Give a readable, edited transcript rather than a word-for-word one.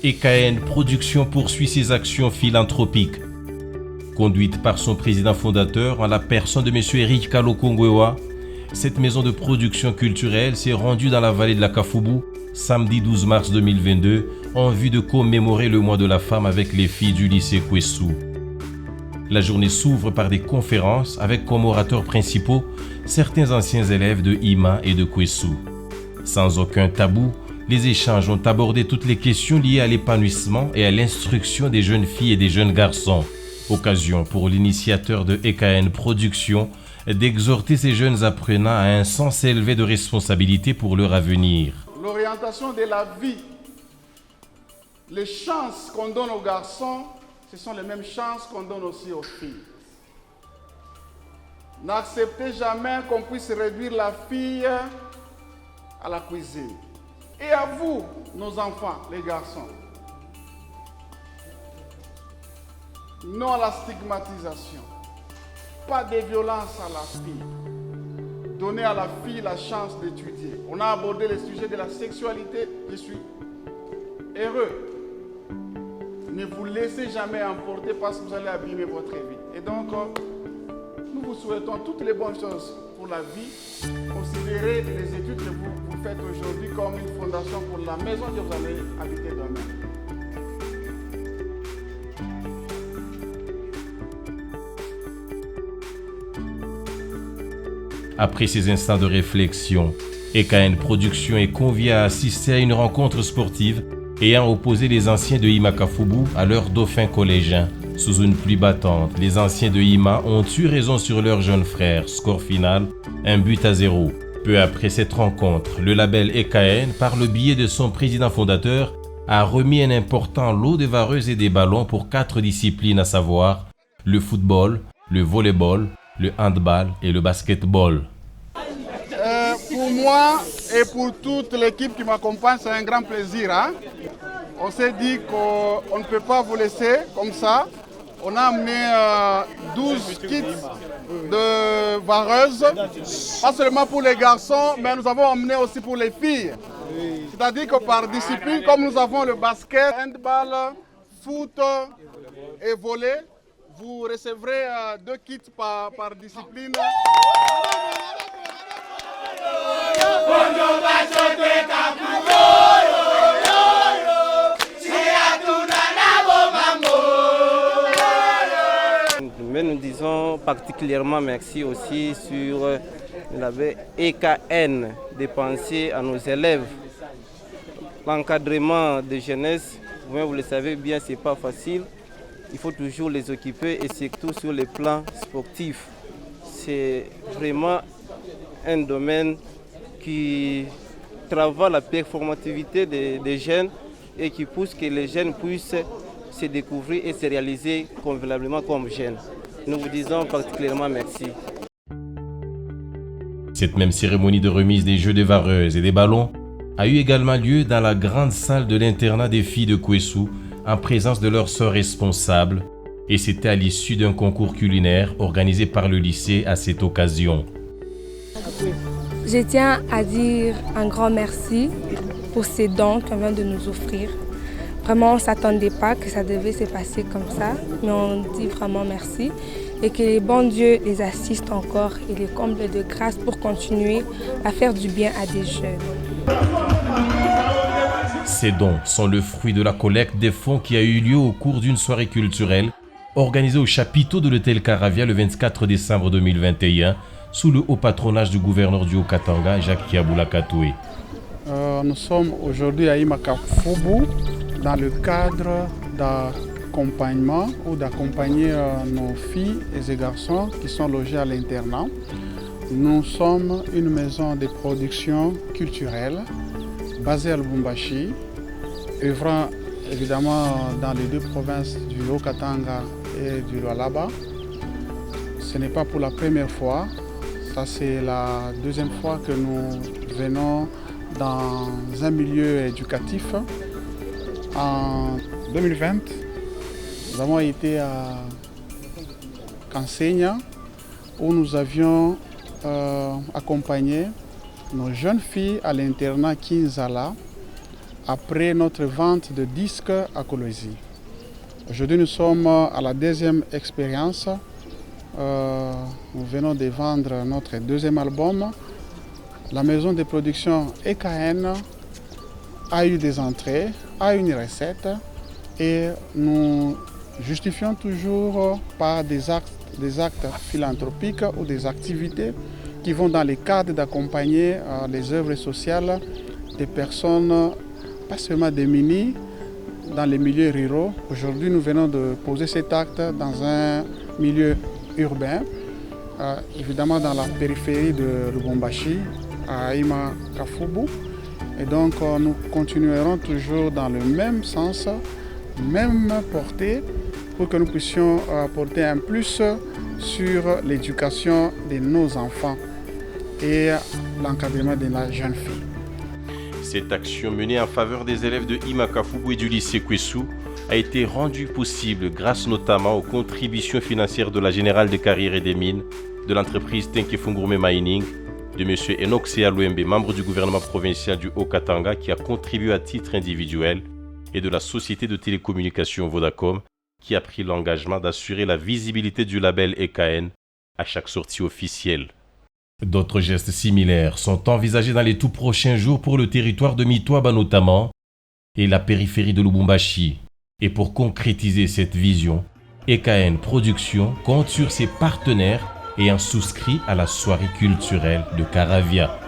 EKN Production poursuit ses actions philanthropiques. Conduite par son président fondateur en la personne de M. Eric Kalokongwewa, cette maison de production culturelle s'est rendue dans la vallée de la Kafoubou samedi 12 mars 2022 en vue de commémorer le mois de la femme avec les filles du lycée Kwesou. La journée s'ouvre par des conférences avec comme orateurs principaux certains anciens élèves de Ima et de Kwesou. Sans aucun tabou, les échanges ont abordé toutes les questions liées à l'épanouissement et à l'instruction des jeunes filles et des jeunes garçons. Occasion pour l'initiateur de EKN Production d'exhorter ces jeunes apprenants à un sens élevé de responsabilité pour leur avenir. L'orientation de la vie, les chances qu'on donne aux garçons, ce sont les mêmes chances qu'on donne aussi aux filles. N'acceptez jamais qu'on puisse réduire la fille à la cuisine. Et à vous, nos enfants, les garçons, non à la stigmatisation, pas de violence à la fille. Donnez à la fille la chance d'étudier. On a abordé le sujet de la sexualité, je suis heureux. Ne vous laissez jamais emporter parce que vous allez abîmer votre vie. Et donc, nous vous souhaitons toutes les bonnes choses pour la vie. Considérez les études que vous faites aujourd'hui comme une fondation pour la maison que vous allez habiter demain. Après ces instants de réflexion, EKN Production est convié à assister à une rencontre sportive ayant opposé les anciens de Ima Kafoubou à leurs dauphins collégiens. Sous une pluie battante, les anciens de Ima ont eu raison sur leur jeune frère. Score final, 1-0. Peu après cette rencontre, le label EKN, par le biais de son président fondateur, a remis un important lot de vareuses et des ballons pour 4 disciplines, à savoir le football, le volleyball, le handball et le basketball. Pour moi et pour toute l'équipe qui m'accompagne, c'est un grand plaisir. On s'est dit qu'on ne peut pas vous laisser comme ça. On a amené 12 kits de vareuses, pas seulement pour les garçons, mais nous avons amené aussi pour les filles. C'est-à-dire que par discipline, comme nous avons le basket, handball, foot et volley, vous recevrez 2 kits par discipline. Mais nous disons particulièrement merci aussi sur label EKN de penser à nos élèves. L'encadrement de jeunesse, vous le savez bien, ce n'est pas facile. Il faut toujours les occuper et surtout sur le plan sportif. C'est vraiment un domaine qui travaille la performativité des jeunes et qui pousse que les jeunes puissent se découvrir et se réaliser convenablement comme jeunes. Nous vous disons particulièrement merci. Cette même cérémonie de remise des jeux de vareuses et des ballons a eu également lieu dans la grande salle de l'internat des filles de Kwesou en présence de leurs sœurs responsables, et c'était à l'issue d'un concours culinaire organisé par le lycée à cette occasion. Je tiens à dire un grand merci pour ces dons qu'on vient de nous offrir. Vraiment, on ne s'attendait pas que ça devait se passer comme ça, mais on dit vraiment merci et que les bons dieux les assistent encore et les comblent de grâce pour continuer à faire du bien à des jeunes. Ces dons sont le fruit de la collecte des fonds qui a eu lieu au cours d'une soirée culturelle organisée au chapiteau de l'hôtel Caravia le 24 décembre 2021 sous le haut patronage du gouverneur du Haut-Katanga, Jacques Kiaboula Katoué. Nous sommes aujourd'hui à Ima Kafoubou dans le cadre d'accompagnement ou d'accompagner nos filles et garçons qui sont logés à l'internat. Nous sommes une maison de production culturelle basée à Lubumbashi, œuvrant évidemment dans les 2 provinces du Haut-Katanga et du Lualaba. Ce n'est pas pour la première fois, ça c'est la 2e fois que nous venons dans un milieu éducatif. En 2020, nous avons été à Kansenya où nous avions accompagné nos jeunes filles à l'internat Kinzala après notre vente de disques à Kolwezi. Aujourd'hui, nous sommes à la deuxième expérience. Nous venons de vendre notre deuxième album. La maison de production EKN a eu des entrées, a une recette et nous justifions toujours par des actes philanthropiques ou des activités qui vont dans le cadre d'accompagner les œuvres sociales des personnes, pas seulement démunies, dans les milieux ruraux. Aujourd'hui, nous venons de poser cet acte dans un milieu urbain, évidemment dans la périphérie de Lubumbashi, à Ima Kafubu. Et donc, nous continuerons toujours dans le même sens, même portée, pour que nous puissions apporter un plus sur l'éducation de nos enfants et l'encadrement de la jeune fille. Cette action menée en faveur des élèves de Ima Kafubu et du lycée Kwesu a été rendue possible grâce notamment aux contributions financières de la Générale des Carrières et des Mines, de l'entreprise Tenke-Fungurume Mining, de M. Enoch Sealouembe, membre du gouvernement provincial du Haut-Katanga, qui a contribué à titre individuel, et de la société de télécommunications Vodacom, qui a pris l'engagement d'assurer la visibilité du label EKN à chaque sortie officielle. D'autres gestes similaires sont envisagés dans les tout prochains jours pour le territoire de Mitwaba notamment et la périphérie de Lubumbashi. Et pour concrétiser cette vision, EKN Production compte sur ses partenaires ayant souscrit à la soirée culturelle de Caravia.